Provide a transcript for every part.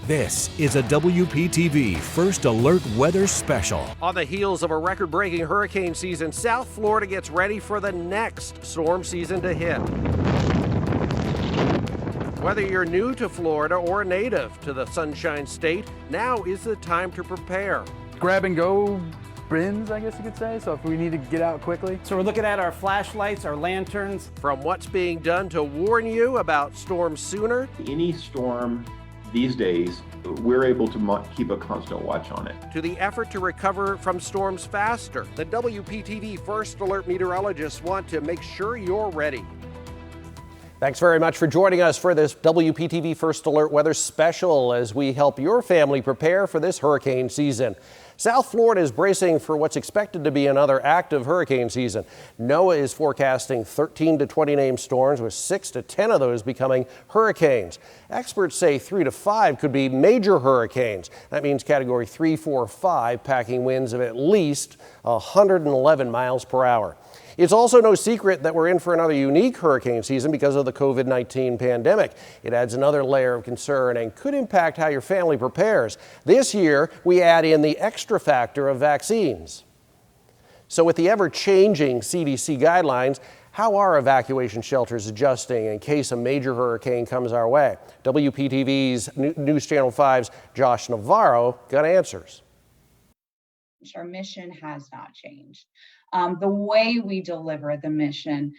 This is a WPTV First Alert Weather Special. On the heels of a record-breaking hurricane season, South Florida gets ready for the next storm season to hit. Whether you're new to Florida or a native to the Sunshine State, now is the time to prepare. Grab and go bins, I guess you could say, so if we need to get out quickly. So we're looking at our flashlights, our lanterns. From what's being done to warn you about storms sooner. Any storm these days, we're able to keep a constant watch on it. To the effort to recover from storms faster. The WPTV First Alert meteorologists want to make sure you're ready. Thanks very much for joining us for this WPTV First Alert Weather Special as we help your family prepare for this hurricane season. South Florida is bracing for what's expected to be another active hurricane season. NOAA is forecasting 13 to 20 named storms, with 6 to 10 of those becoming hurricanes. Experts say 3 to 5 could be major hurricanes. That means category 3, 4, 5, packing winds of at least 111 miles per hour. It's also no secret that we're in for another unique hurricane season because of the COVID-19 pandemic. It adds another layer of concern and could impact how your family prepares. This year, we add in the extra factor of vaccines. So with the ever-changing CDC guidelines, how are evacuation shelters adjusting in case a major hurricane comes our way? WPTV's News Channel 5's Josh Navarro got answers. Our mission has not changed. The way we deliver the mission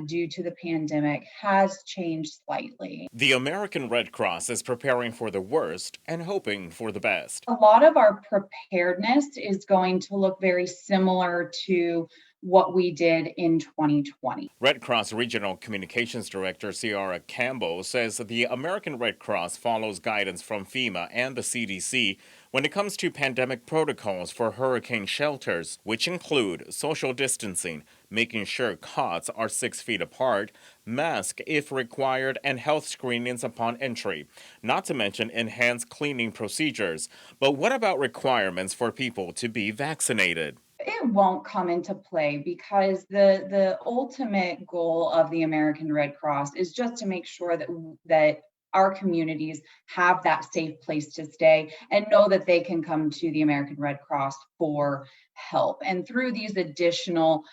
due to the pandemic has changed slightly. The American Red Cross is preparing for the worst and hoping for the best. A lot of our preparedness is going to look very similar to what we did in 2020. Red Cross Regional Communications Director SIARA Campbell says the American Red Cross follows guidance from FEMA and the CDC when it comes to pandemic protocols for hurricane shelters, which include social distancing, making sure cots are 6 feet apart, masks if required, and health screenings upon entry, not to mention enhanced cleaning procedures. But what about requirements for people to be vaccinated? It won't come into play because the ultimate goal of the American Red Cross is just to make sure that our communities have that safe place to stay and know that they can come to the American Red Cross for help. And through these additional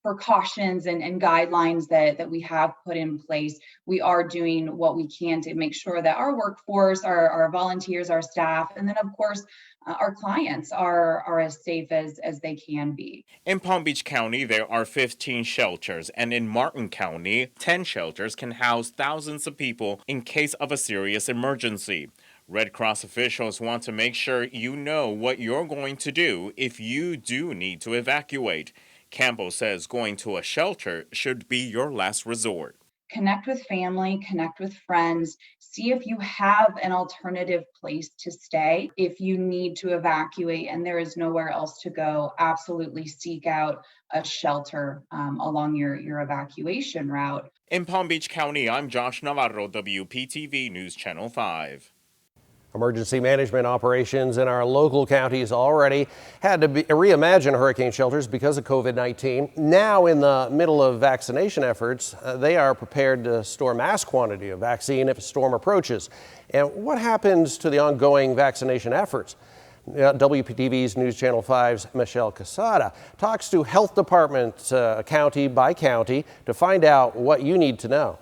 precautions and guidelines that we have put in place, we are doing what we can to make sure that our workforce, our volunteers, our staff, and then of course our clients are as safe as they can be. In Palm Beach County, there are 15 shelters, and in Martin County, 10 shelters can house thousands of people in case of a serious emergency. Red Cross officials want to make sure you know what you're going to do if you do need to evacuate. Campbell says going to a shelter should be your last resort. Connect with family, connect with friends, see if you have an alternative place to stay. If you need to evacuate and there is nowhere else to go, absolutely seek out a shelter along your evacuation route. In Palm Beach County, I'm Josh Navarro, WPTV News Channel 5. Emergency management operations in our local counties already had to reimagine hurricane shelters because of COVID-19. Now, in the middle of vaccination efforts, they are prepared to store mass quantity of vaccine if a storm approaches. And what happens to the ongoing vaccination efforts? WPTV's News Channel 5's Michelle QUESADA talks to health departments county by county to find out what you need to know.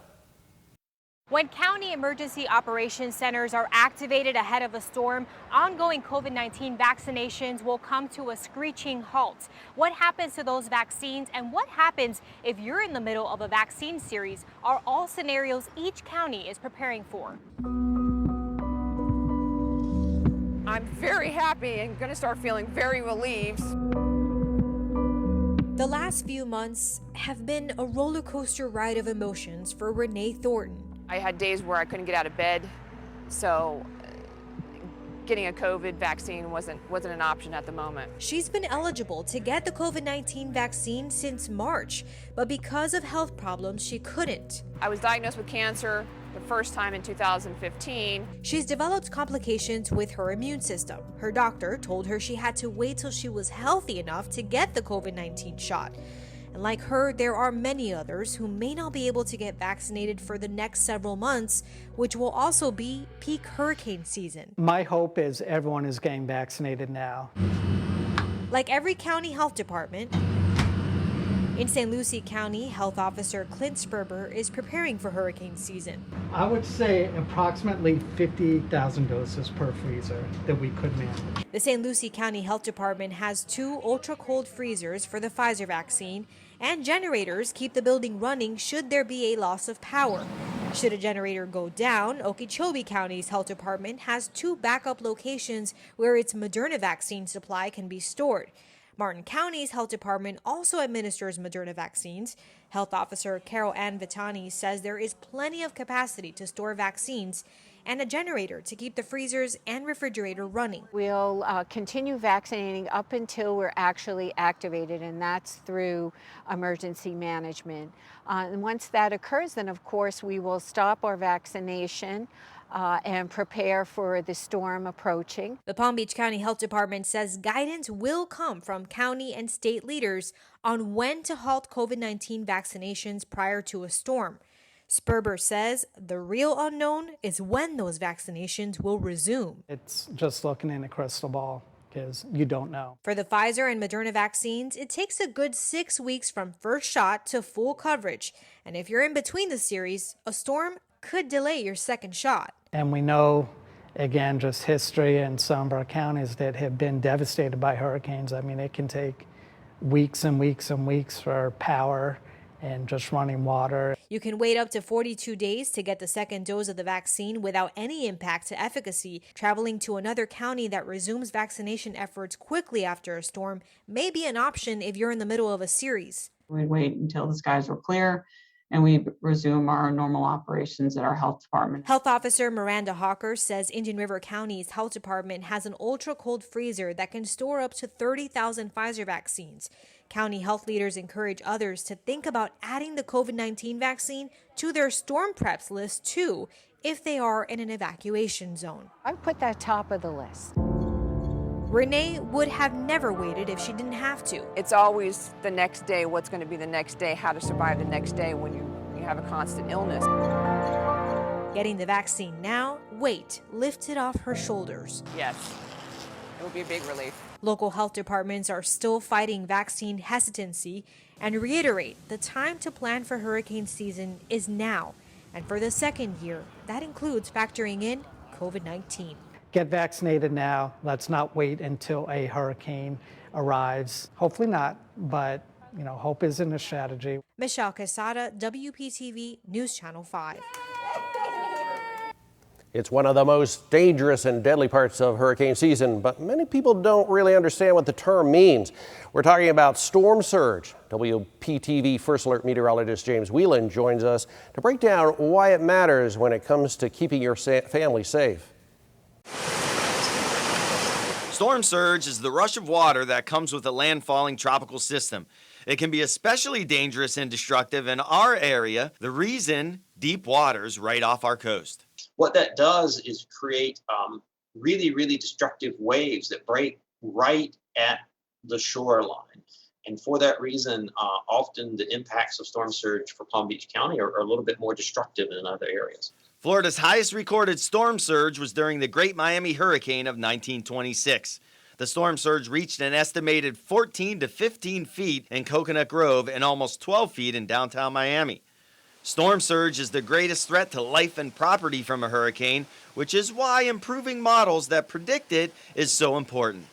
When county emergency operations centers are activated ahead of a storm, ongoing COVID-19 vaccinations will come to a screeching halt. What happens to those vaccines and what happens if you're in the middle of a vaccine series are all scenarios each county is preparing for. I'm very happy and going to start feeling very relieved. The last few months have been a roller coaster ride of emotions for Renee Thornton. I had days where I couldn't get out of bed, so getting a COVID vaccine wasn't an option at the moment. She's been eligible to get the COVID-19 vaccine since March, but because of health problems, she couldn't. I was diagnosed with cancer the first time in 2015. She's developed complications with her immune system. Her doctor told her she had to wait till she was healthy enough to get the COVID-19 shot. And like her, there are many others who may not be able to get vaccinated for the next several months, which will also be peak hurricane season. My hope is everyone is getting vaccinated now. Like every county health department, in St. Lucie County, Health Officer Clint Sperber is preparing for hurricane season. I would say approximately 50,000 doses per freezer that we could manage. The St. Lucie County Health Department has 2 ultra-cold freezers for the Pfizer vaccine, and generators keep the building running should there be a loss of power. Should a generator go down, Okeechobee County's health department has 2 backup locations where its Moderna vaccine supply can be stored. Martin County's health department also administers Moderna vaccines. Health Officer Carol Ann Vitani says there is plenty of capacity to store vaccines and a generator to keep the freezers and refrigerator running. We'll continue vaccinating up until we're actually activated, and that's through emergency management. And once that occurs, then of course we will stop our vaccination and prepare for the storm approaching. The Palm Beach County Health Department says guidance will come from county and state leaders on when to halt COVID-19 vaccinations prior to a storm. Sperber says the real unknown is when those vaccinations will resume. It's just looking in a crystal ball because you don't know. For the Pfizer and Moderna vaccines, it takes a good 6 weeks from first shot to full coverage. And if you're in between the series, a storm could delay your second shot. And we know, again, just history in some of our counties that have been devastated by hurricanes. I mean, it can take weeks and weeks and weeks for power and just running water. You can wait up to 42 days to get the second dose of the vaccine without any impact to efficacy. Traveling to another county that resumes vaccination efforts quickly after a storm may be an option if you're in the middle of a series. We'd wait until the skies were clear and we resume our normal operations at our health department. Health Officer Miranda Hawker says Indian River County's health department has an ultra-cold freezer that can store up to 30,000 Pfizer vaccines. County health leaders encourage others to think about adding the COVID-19 vaccine to their storm preps list too, if they are in an evacuation zone. I put that top of the list. Renee would have never waited if she didn't have to. It's always the next day, what's going to be the next day, how to survive the next day when you have a constant illness. Getting the vaccine now, weight lifted off her shoulders. Yes, it will be a big relief. Local health departments are still fighting vaccine hesitancy and reiterate the time to plan for hurricane season is now. And for the second year, that includes factoring in COVID-19. Get vaccinated now. Let's not wait until a hurricane arrives. Hopefully not, but hope isn't a strategy. Michelle QUESADA, WPTV News Channel 5. It's one of the most dangerous and deadly parts of hurricane season, but many people don't really understand what the term means. We're talking about storm surge. WPTV First Alert meteorologist James Whelan joins us to break down why it matters when it comes to keeping your family safe. Storm surge is the rush of water that comes with a landfalling tropical system. It can be especially dangerous and destructive in our area. The reason, deep waters right off our coast. What that does is create really, really destructive waves that break right at the shoreline. And for that reason, often the impacts of storm surge for Palm Beach County are a little bit more destructive than in other areas. Florida's highest recorded storm surge was during the Great Miami Hurricane of 1926. The storm surge reached an estimated 14 to 15 feet in Coconut Grove and almost 12 feet in downtown Miami. Storm surge is the greatest threat to life and property from a hurricane, which is why improving models that predict it is so important.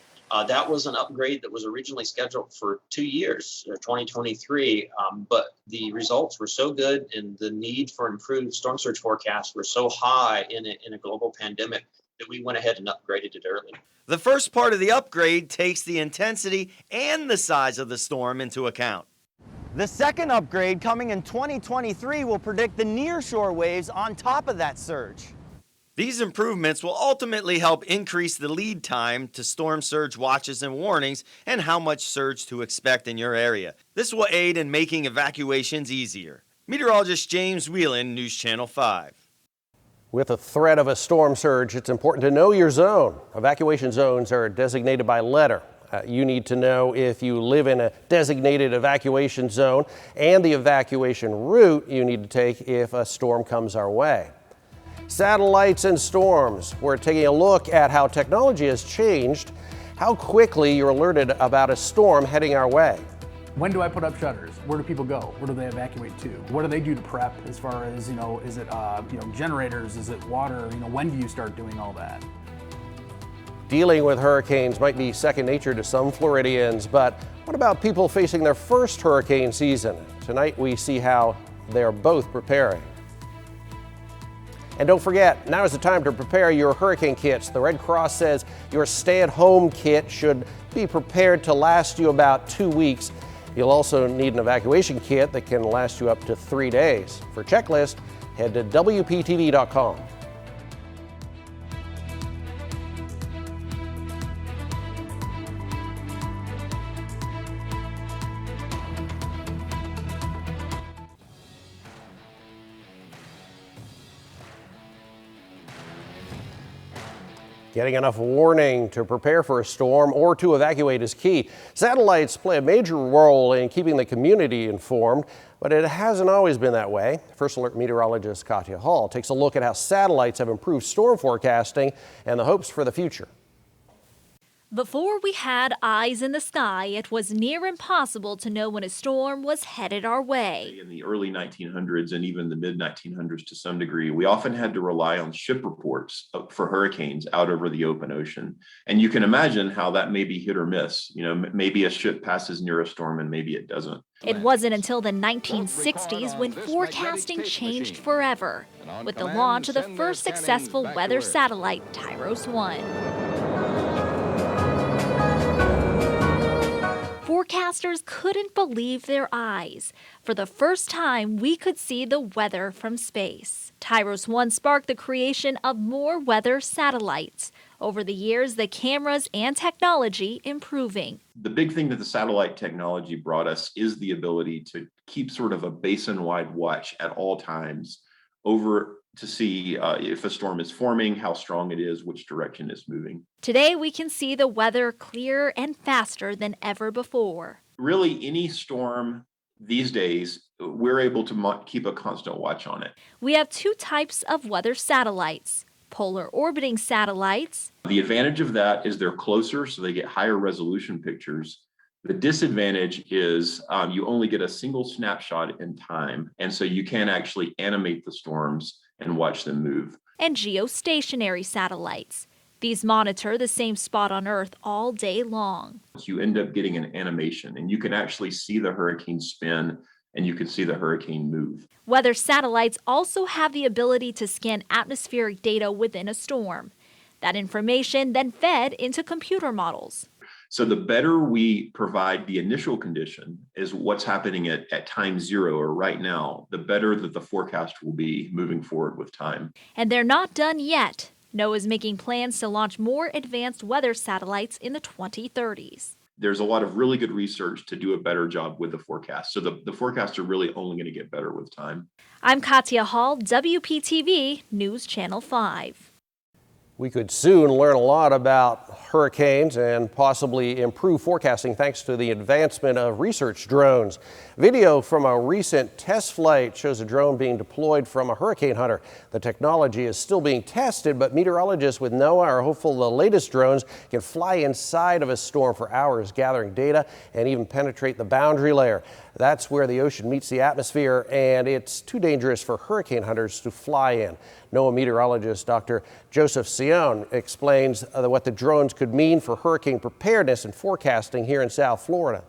That was an upgrade that was originally scheduled for 2 years, 2023, but the results were so good and the need for improved storm surge forecasts were so high in a global pandemic that we went ahead and upgraded it early. The first part of the upgrade takes the intensity and the size of the storm into account. The second upgrade, coming in 2023, will predict the nearshore waves on top of that surge. These improvements will ultimately help increase the lead time to storm surge watches and warnings and how much surge to expect in your area. This will aid in making evacuations easier. Meteorologist James Whelan, News Channel 5. With the threat of a storm surge, it's important to know your zone. Evacuation zones are designated by letter. You need to know if you live in a designated evacuation zone and the evacuation route you need to take if a storm comes our way. Satellites and storms. We're taking a look at how technology has changed, how quickly you're alerted about a storm heading our way. When do I put up shutters? Where do people go? Where do they evacuate to? What do they do to prep as far as, is it, generators? Is it water? When do you start doing all that? Dealing with hurricanes might be second nature to some Floridians, but what about people facing their first hurricane season? Tonight we see how they're both preparing. And don't forget, now is the time to prepare your hurricane kits. The Red Cross says your stay-at-home kit should be prepared to last you about 2 weeks. You'll also need an evacuation kit that can last you up to 3 days. For a checklist, head to WPTV.com. Getting enough warning to prepare for a storm or to evacuate is key. Satellites play a major role in keeping the community informed, but it hasn't always been that way. First Alert meteorologist Katya Hall takes a look at how satellites have improved storm forecasting and the hopes for the future. Before we had eyes in the sky, it was near impossible to know when a storm was headed our way. In the early 1900s and even the mid-1900s to some degree, we often had to rely on ship reports for hurricanes out over the open ocean. And you can imagine how that may be hit or miss. Maybe a ship passes near a storm and maybe it doesn't. It wasn't until the 1960s when forecasting changed forever, with the launch of the first successful weather satellite, THORNTON. Forecasters couldn't believe their eyes. For the first time, we could see the weather from space. THORNTON sparked the creation of more weather satellites. Over the years, the cameras and technology improving. The big thing that the satellite technology brought us is the ability to keep sort of a basin-wide watch at all times over to see if a storm is forming, how strong it is, which direction it's moving. Today, we can see the weather clearer and faster than ever before. Really, any storm these days, we're able to keep a constant watch on it. We have two types of weather satellites. Polar orbiting satellites. The advantage of that is they're closer, so they get higher resolution pictures. The disadvantage is you only get a single snapshot in time, and so you can't actually animate the storms and watch them move. And geostationary satellites. These monitor the same spot on Earth all day long. You end up getting an animation, and you can actually see the hurricane spin, and you can see the hurricane move. Weather satellites also have the ability to scan atmospheric data within a storm. That information then fed into computer models. So the better we provide the initial condition is what's happening at time zero or right now, the better that the forecast will be moving forward with time. And they're not done yet. NOAA is making plans to launch more advanced weather satellites in the 2030s. There's a lot of really good research to do a better job with the forecast. So the forecasts are really only going to get better with time. I'm Katya Hall, WPTV News Channel 5. We could soon learn a lot about hurricanes and possibly improve forecasting thanks to the advancement of research drones. Video from a recent test flight shows a drone being deployed from a hurricane hunter. The technology is still being tested, but meteorologists with NOAA are hopeful the latest drones can fly inside of a storm for hours, gathering data and even penetrate the boundary layer. That's where the ocean meets the atmosphere, and it's too dangerous for hurricane hunters to fly in. NOAA meteorologist Dr. Joseph CIONE explains what the drones could mean for hurricane preparedness and forecasting here in South Florida.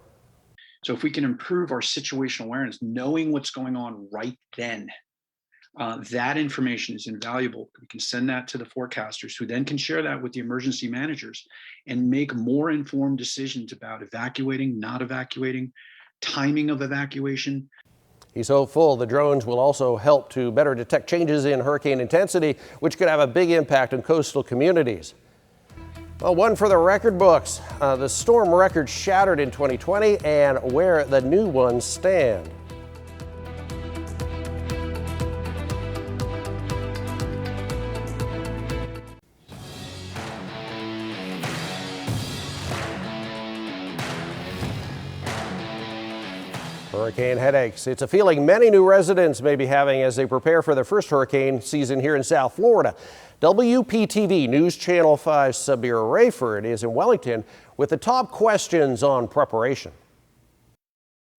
So if we can improve our situational awareness, knowing what's going on right then, that information is invaluable. We can send that to the forecasters who then can share that with the emergency managers and make more informed decisions about evacuating, not evacuating, timing of evacuation. He's hopeful the drones will also help to better detect changes in hurricane intensity, which could have a big impact on coastal communities. Well, one for the record books. The storm record shattered in 2020 and where the new ones stand. Hurricane headaches. It's a feeling many new residents may be having as they prepare for their first hurricane season here in South Florida. WPTV News Channel 5's SIARA Rayford is in Wellington with the top questions on preparation.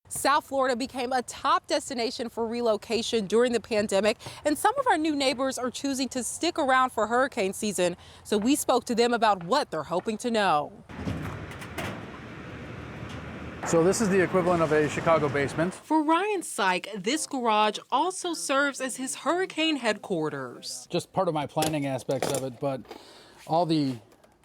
South Florida became a top destination for relocation during the pandemic, and some of our new neighbors are choosing to stick around for hurricane season. So we spoke to them about what they're hoping to know. So this is the equivalent of a Chicago basement. For Ryan SIECK, this garage also serves as his hurricane headquarters. Just part of my planning aspects of it, but all the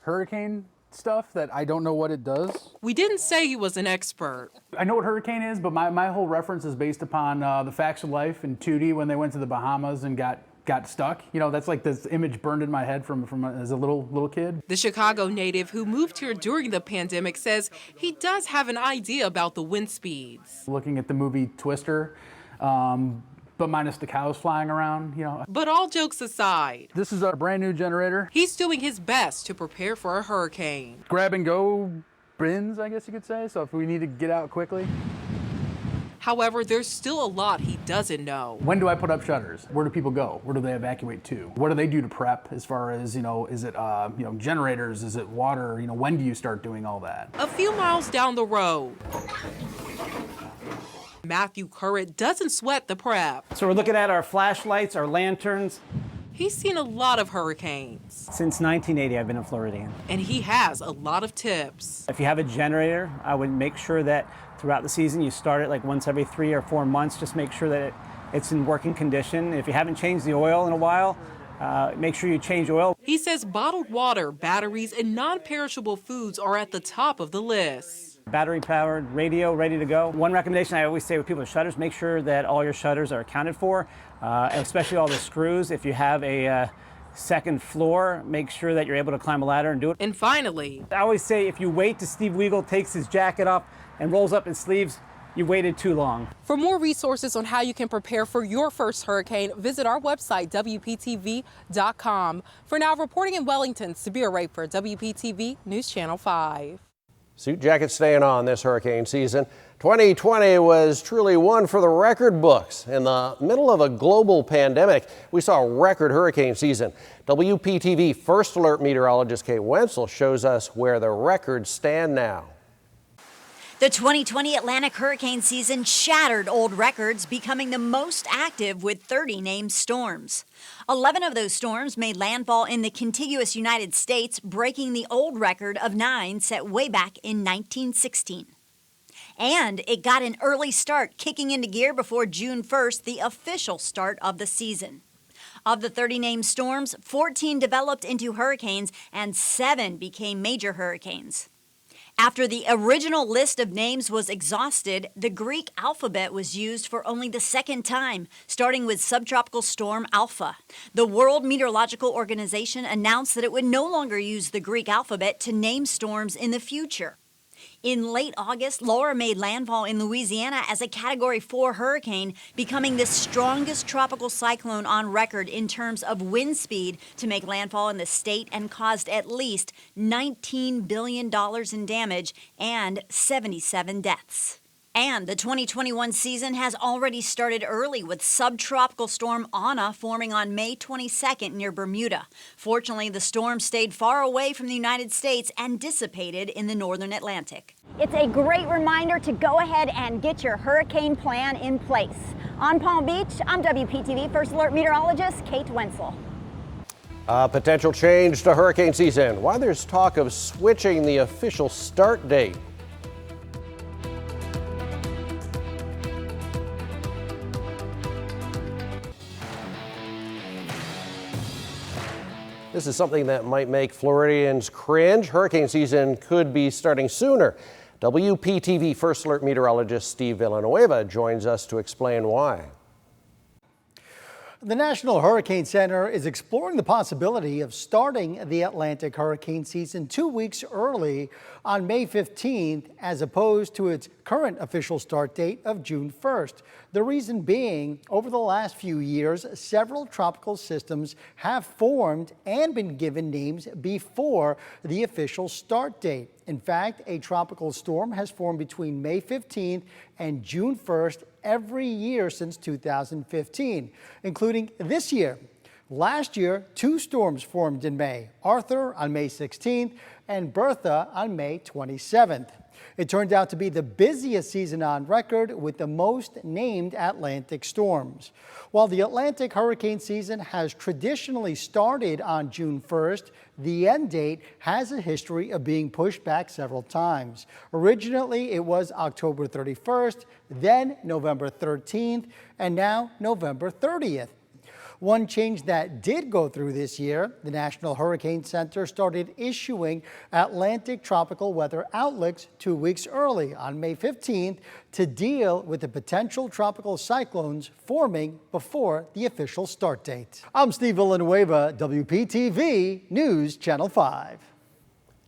hurricane stuff that I don't know what it does. We didn't say he was an expert. I know what hurricane is, but my whole reference is based upon the Facts of Life and Tootie when they went to the Bahamas and got stuck. You know, that's like this image burned in my head from as a little kid. The Chicago native who moved here during the pandemic says he does have an idea about the wind speeds. Looking at the movie Twister, but minus the cows flying around, you know. But all jokes aside, this is our brand new generator. He's doing his best to prepare for a hurricane. Grab and go bins, I guess you could say, so if we need to get out quickly. However, there's still a lot he doesn't know. When do I put up shutters? Where do people go? Where do they evacuate to? What do they do to prep as far as, you know, is it, generators? Is it water? You know, when do you start doing all that? A few miles down the road, Matthew Currett doesn't sweat the prep. So we're looking at our flashlights, our lanterns. He's seen a lot of hurricanes. Since 1980, I've been a Floridian. And he has a lot of tips. If you have a generator, I would make sure that throughout the season you start it like once every 3 or 4 months. Just make sure that it's in working condition. If you haven't changed the oil in a while, make sure you change oil. He says bottled water, batteries, and non-perishable foods are at the top of the list. Battery-powered radio, ready to go. One recommendation I always say with people with shutters, make sure that all your shutters are accounted for, especially all the screws. If you have a second floor, make sure that you're able to climb a ladder and do it. And finally, I always say if you wait till Steve Weagle takes his jacket off and rolls up his sleeves, you waited too long. For more resources on how you can prepare for your first hurricane, visit our website, WPTV.com. For now, reporting in Wellington, SIARA Rayford, WPTV News Channel 5. Suit jackets staying on this hurricane season. 2020 was truly one for the record books. In the middle of a global pandemic, we saw a record hurricane season. WPTV First Alert meteorologist Kate Wenzel shows us where the records stand now. The 2020 Atlantic hurricane season shattered old records, becoming the most active with 30 named storms. 11 of those storms made landfall in the contiguous United States, breaking the old record of 9 set way back in 1916. And it got an early start, kicking into gear before June 1st, the official start of the season. Of the 30 named storms, 14 developed into hurricanes and 7 became major hurricanes. After the original list of names was exhausted, the Greek alphabet was used for only the second time, starting with subtropical storm Alpha. The World Meteorological Organization announced that it would no longer use the Greek alphabet to name storms in the future. In late August, Laura made landfall in Louisiana as a Category 4 hurricane, becoming the strongest tropical cyclone on record in terms of wind speed to make landfall in the state, and caused at least $19 billion in damage and 77 deaths. And the 2021 season has already started early, with subtropical storm Anna forming on May 22nd near Bermuda. Fortunately, the storm stayed far away from the United States and dissipated in the northern Atlantic. It's a great reminder to go ahead and get your hurricane plan in place. On Palm Beach, I'm WPTV First Alert meteorologist Kate Wenzel. Potential change to hurricane season. Why there's talk of switching the official start date. This is something that might make Floridians cringe. Hurricane season could be starting sooner. WPTV First Alert meteorologist Steve Villanueva joins us to explain why. The National Hurricane Center is exploring the possibility of starting the Atlantic hurricane season 2 weeks early on May 15th, as opposed to its current official start date of June 1st. The reason being, over the last few years, several tropical systems have formed and been given names before the official start date. In fact, a tropical storm has formed between May 15th and June 1st every year since 2015, including this year. Last year, 2 storms formed in May, Arthur on May 16th and Bertha on May 27th. It turned out to be the busiest season on record with the most named Atlantic storms. While the Atlantic hurricane season has traditionally started on June 1st, the end date has a history of being pushed back several times. Originally, it was October 31st, then November 13th, and now November 30th. One change that did go through this year, the National Hurricane Center started issuing Atlantic tropical weather outlooks 2 weeks early on May 15th to deal with the potential tropical cyclones forming before the official start date. I'm Steve Villanueva, WPTV News Channel 5.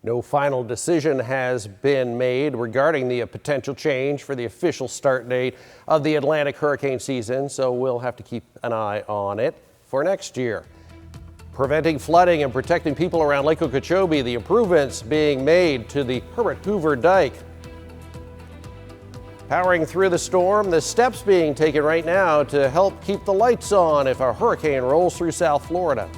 No final decision has been made regarding the potential change for the official start date of the Atlantic hurricane season, so we'll have to keep an eye on it for next year. Preventing flooding and protecting people around Lake Okeechobee, the improvements being made to the Herbert Hoover Dike. Powering through the storm, the steps being taken right now to help keep the lights on if a hurricane rolls through South Florida.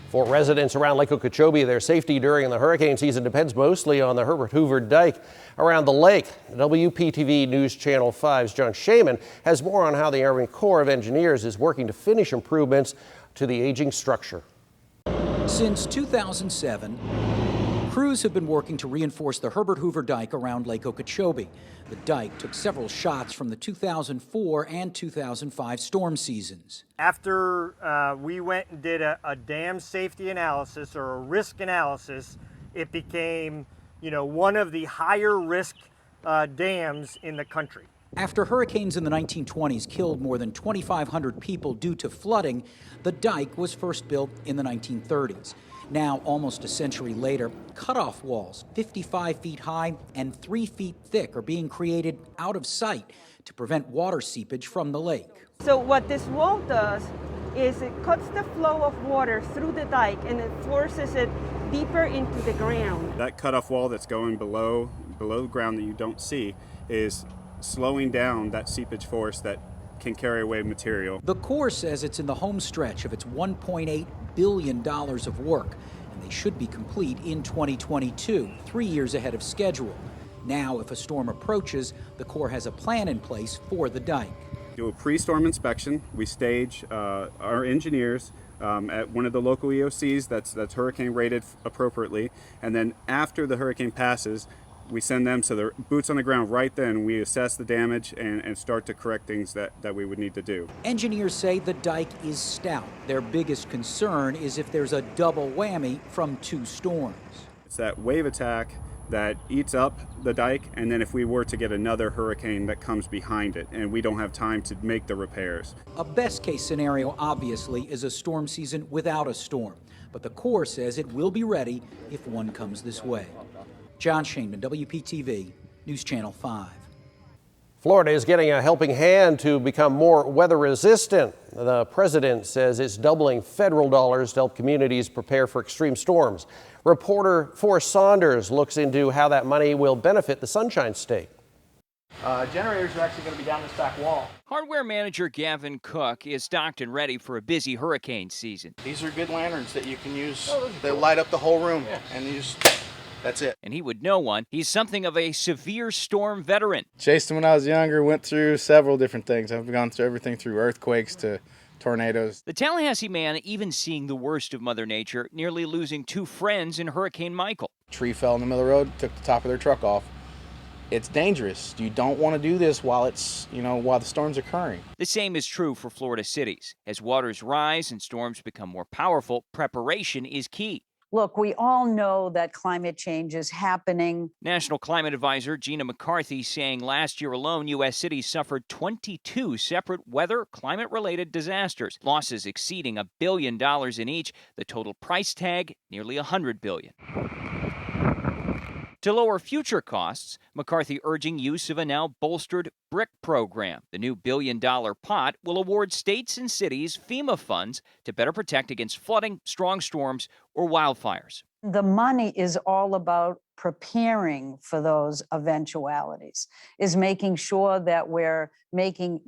For residents around Lake Okeechobee, their safety during the hurricane season depends mostly on the Herbert Hoover Dike around the lake. WPTV News Channel 5's John Shaman has more on how the Army Corps of Engineers is working to finish improvements to the aging structure. Since 2007, crews have been working to reinforce the Herbert Hoover Dike around Lake Okeechobee. The dike took several shots from the 2004 and 2005 storm seasons. After we went and did a dam safety analysis or a risk analysis, it became, one of the higher risk dams in the country. After hurricanes in the 1920s killed more than 2,500 people due to flooding, the dike was first built in the 1930s. Now, almost a century later, cutoff walls 55 feet high and 3 feet thick are being created out of sight to prevent water seepage from the lake. So what this wall does is it cuts the flow of water through the dike and it forces it deeper into the ground. That cutoff wall that's going below the ground that you don't see is slowing down that seepage force that can carry away material. The Corps says it's in the home stretch of its $1.8 billion of work, and they should be complete in 2022, 3 years ahead of schedule. Now, if a storm approaches, the Corps has a plan in place for the dike. Do a pre-storm inspection. We stage our engineers at one of the local EOCs that's hurricane rated appropriately, and then after the hurricane passes, we send them so they're boots on the ground right then. We assess the damage and start to correct things that we would need to do. Engineers say the dike is stout. Their biggest concern is if there's a double whammy from 2 storms. It's that wave attack that eats up the dike, and then if we were to get another hurricane that comes behind it and we don't have time to make the repairs. A best case scenario, obviously, is a storm season without a storm. But the Corps says it will be ready if one comes this way. John Shaman, WPTV, News Channel 5. Florida is getting a helping hand to become more weather resistant. The president says it's doubling federal dollars to help communities prepare for extreme storms. Reporter Forrest Saunders looks into how that money will benefit the Sunshine State. Generators are actually going to be down this back wall. Hardware manager Gavin Cook is stocked and ready for a busy hurricane season. These are good lanterns that you can use. They light up the whole room, and you just... That's it. And he would know one. He's something of a severe storm veteran. Chased him when I was younger, went through several different things. I've gone through everything through earthquakes to tornadoes. The Tallahassee man even seeing the worst of Mother Nature, nearly losing 2 friends in Hurricane Michael. Tree fell in the middle of the road, took the top of their truck off. It's dangerous. You don't want to do this while while the storm's occurring. The same is true for Florida cities. As waters rise and storms become more powerful, preparation is key. Look, we all know that climate change is happening. National Climate Advisor Gina McCarthy saying last year alone, U.S. cities suffered 22 separate weather, climate-related disasters, losses exceeding $1 billion in each, the total price tag nearly $100 billion. To lower future costs, McCarthy urging use of a now bolstered BRIC program. The new billion-dollar pot will award states and cities FEMA funds to better protect against flooding, strong storms, or wildfires. The money is all about preparing for those eventualities, is making sure that we're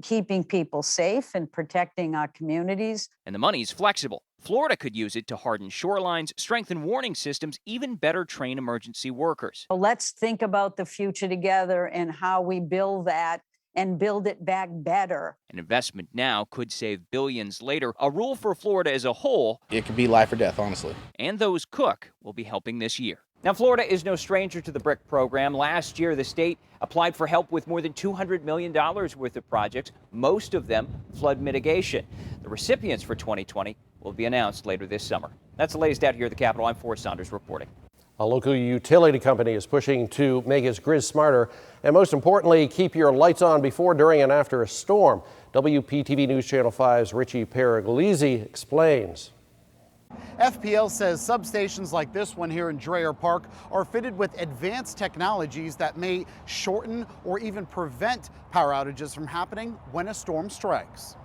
keeping people safe and protecting our communities. And the money's flexible. Florida could use it to harden shorelines, strengthen warning systems, even better train emergency workers. Let's think about the future together and how we build that and build it back better. An investment now could save billions later. A rule for Florida as a whole. It could be life or death, honestly. And those Cook will be helping this year. Now, Florida is no stranger to the BRIC program. Last year, the state applied for help with more than $200 million worth of projects, most of them flood mitigation. The recipients for 2020 will be announced later this summer. That's the latest out here at the Capitol. I'm Forrest Saunders reporting. A local utility company is pushing to make its grid smarter and, most importantly, keep your lights on before, during, and after a storm. WPTV News Channel 5's Richie Paraglisi explains. FPL says substations like this one here in Dreher Park are fitted with advanced technologies that may shorten or even prevent power outages from happening when a storm strikes.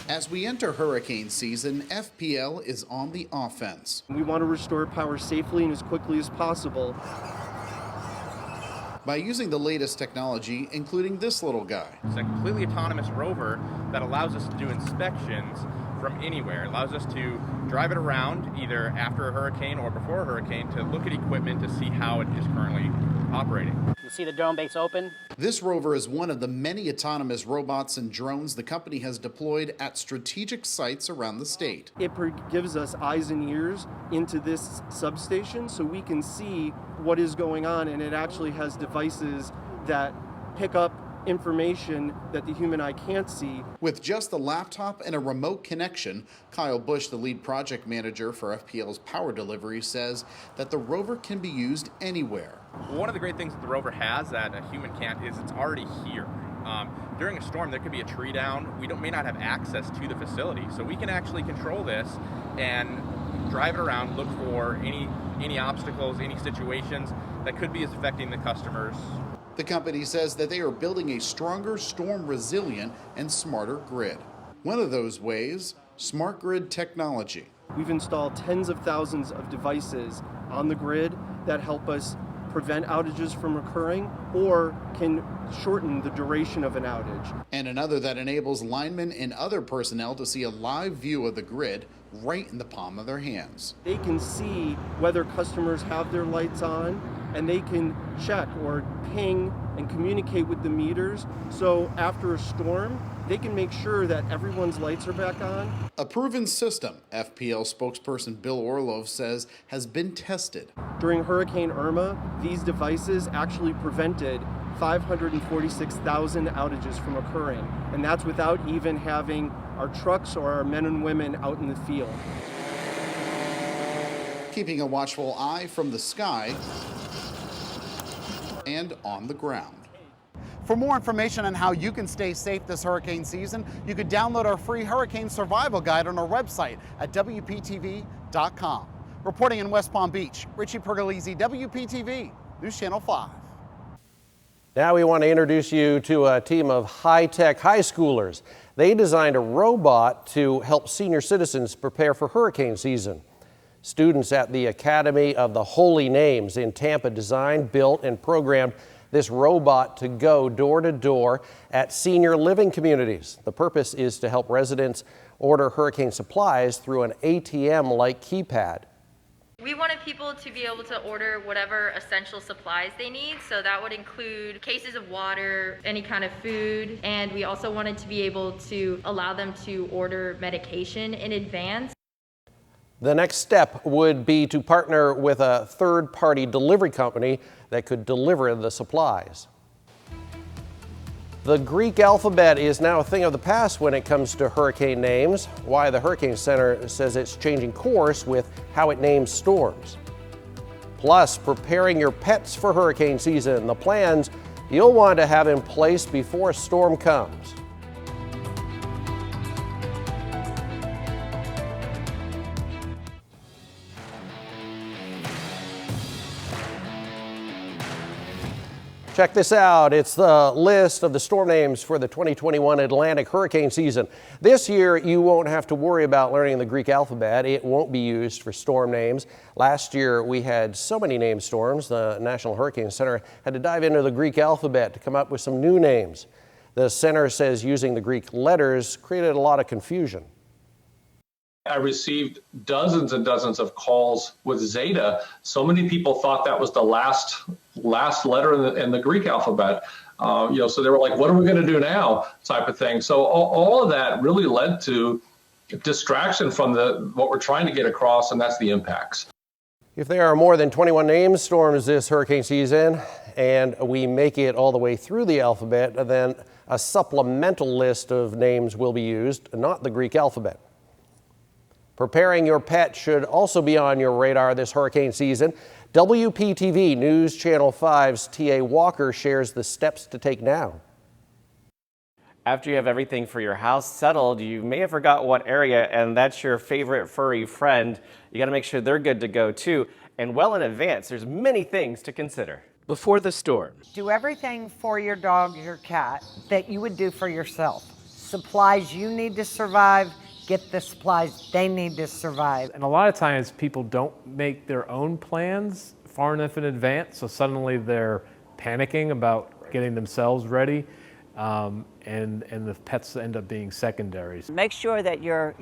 As we enter hurricane season, FPL is on the offense. We want to restore power safely and as quickly as possible by using the latest technology, including this little guy. It's a completely autonomous rover that allows us to do inspections from anywhere. It allows us to drive it around either after a hurricane or before a hurricane to look at equipment to see how it is currently operating. You see the drone base open? This rover is one of the many autonomous robots and drones the company has deployed at strategic sites around the state. It gives us eyes and ears into this substation so we can see what is going on, and it actually has devices that pick up information that the human eye can't see. With just a laptop and a remote connection, Kyle Bush, the lead project manager for FPL's power delivery, says that the rover can be used anywhere. One of the great things that the rover has that a human can't is it's already here. During a storm, there could be a tree down. We may not have access to the facility, so we can actually control this and drive it around, look for any obstacles, any situations that could be affecting the customers. The company says that they are building a stronger, storm-resilient, and smarter grid. One of those ways, smart grid technology. We've installed tens of thousands of devices on the grid that help us prevent outages from occurring or can shorten the duration of an outage. And another that enables linemen and other personnel to see a live view of the grid right in the palm of their hands. They can see whether customers have their lights on, and they can check or ping and communicate with the meters. So after a storm, they can make sure that everyone's lights are back on. A proven system, FPL spokesperson Bill Orlov says, has been tested. During Hurricane Irma, these devices actually prevented 546,000 outages from occurring. And that's without even having our trucks or our men and women out in the field. Keeping a watchful eye from the sky and on the ground. For more information on how you can stay safe this hurricane season, you could download our free hurricane survival guide on our website at WPTV.com. Reporting in West Palm Beach, Richie Pergolese, WPTV News Channel 5. Now we want to introduce you to a team of high-tech high schoolers. They designed a robot to help senior citizens prepare for hurricane season. Students at the Academy of the Holy Names in Tampa designed, built, and programmed this robot to go door to door at senior living communities. The purpose is to help residents order hurricane supplies through an ATM-like keypad. We wanted people to be able to order whatever essential supplies they need, so that would include cases of water, any kind of food, and we also wanted to be able to allow them to order medication in advance. The next step would be to partner with a third-party delivery company that could deliver the supplies. The Greek alphabet is now a thing of the past when it comes to hurricane names. Why the Hurricane Center says it's changing course with how it names storms. Plus, preparing your pets for hurricane season, the plans you'll want to have in place before a storm comes. Check this out. It's the list of the storm names for the 2021 Atlantic hurricane season. This year, you won't have to worry about learning the Greek alphabet. It won't be used for storm names. Last year, we had so many named storms, the National Hurricane Center had to dive into the Greek alphabet to come up with some new names. The center says using the Greek letters created a lot of confusion. I received dozens and dozens of calls with Zeta. So many people thought that was the last letter in the Greek alphabet. So they were like, what are we going to do now? Type of thing. So all of that really led to distraction from what we're trying to get across, and that's the impacts. If there are more than 21 named storms this hurricane season, and we make it all the way through the alphabet, then a supplemental list of names will be used, not the Greek alphabet. Preparing your pet should also be on your radar this hurricane season. WPTV News Channel 5's T.A. Walker shares the steps to take now. After you have everything for your house settled, you may have forgot what area, and that's your favorite furry friend. You got to make sure they're good to go too. And well in advance, there's many things to consider. Before the storm, do everything for your dog, your cat, that you would do for yourself. Supplies you need to survive, get the supplies they need to survive. And a lot of times people don't make their own plans far enough in advance, so suddenly they're panicking about getting themselves ready, and the pets end up being secondaries. Make sure that your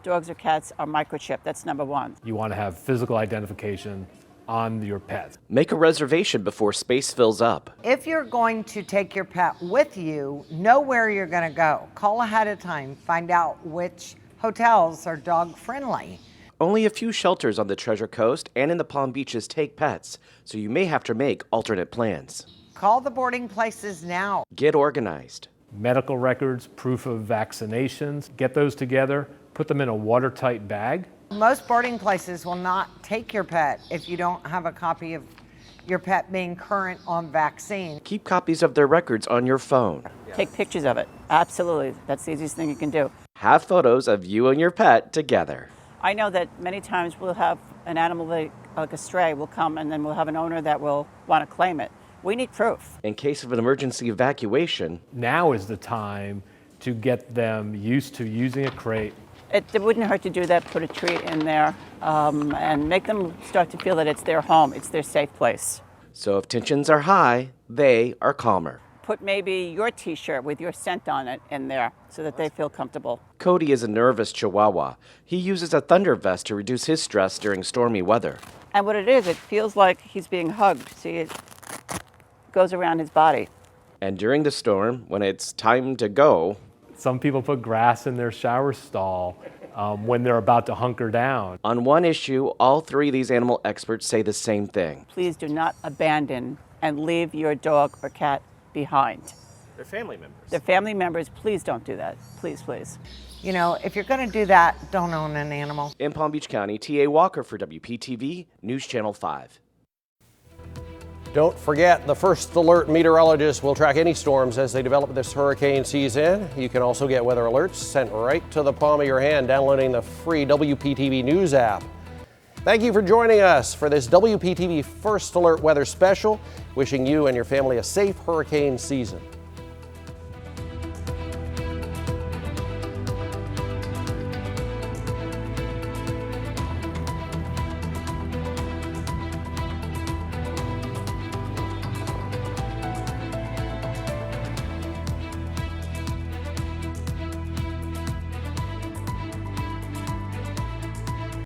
dogs or cats are microchipped. That's number one. You want to have physical identification on your pet. make a reservation before space fills up. If you're going to take your pet with you, know where you're going to go. Call ahead of time. Find out which hotels are dog friendly. Only a few shelters on the Treasure Coast and in the Palm Beaches take pets, so you may have to make alternate plans. Call the boarding places now. Get organized. Medical records, proof of vaccinations, get those together, put them in a watertight bag. Most boarding places will not take your pet if you don't have a copy of your pet being current on vaccine. Keep copies of their records on your phone. Take pictures of it. Absolutely. That's the easiest thing you can do. Have photos of you and your pet together. I know that many times we'll have an animal like a stray will come, and then we'll have an owner that will want to claim it. We need proof. In case of an emergency evacuation, now is the time to get them used to using a crate. It wouldn't hurt to do that, put a treat in there, and make them start to feel that it's their home, it's their safe place. So if tensions are high, they are calmer. Put maybe your t-shirt with your scent on it in there so that they feel comfortable. Cody is a nervous Chihuahua. He uses a thunder vest to reduce his stress during stormy weather. And what it is, it feels like he's being hugged. See, it goes around his body. And during the storm, when it's time to go, some people put grass in their shower stall when they're about to hunker down. On one issue, all three of these animal experts say the same thing. Please do not abandon and leave your dog or cat behind. They're family members. They're family members. Please don't do that. Please, please. You know, if you're going to do that, don't own an animal. In Palm Beach County, T.A. Walker for WPTV News Channel 5. Don't forget, the First Alert meteorologist will track any storms as they develop this hurricane season. You can also get weather alerts sent right to the palm of your hand downloading the free WPTV News app. Thank you for joining us for this WPTV First Alert Weather Special. Wishing you and your family a safe hurricane season.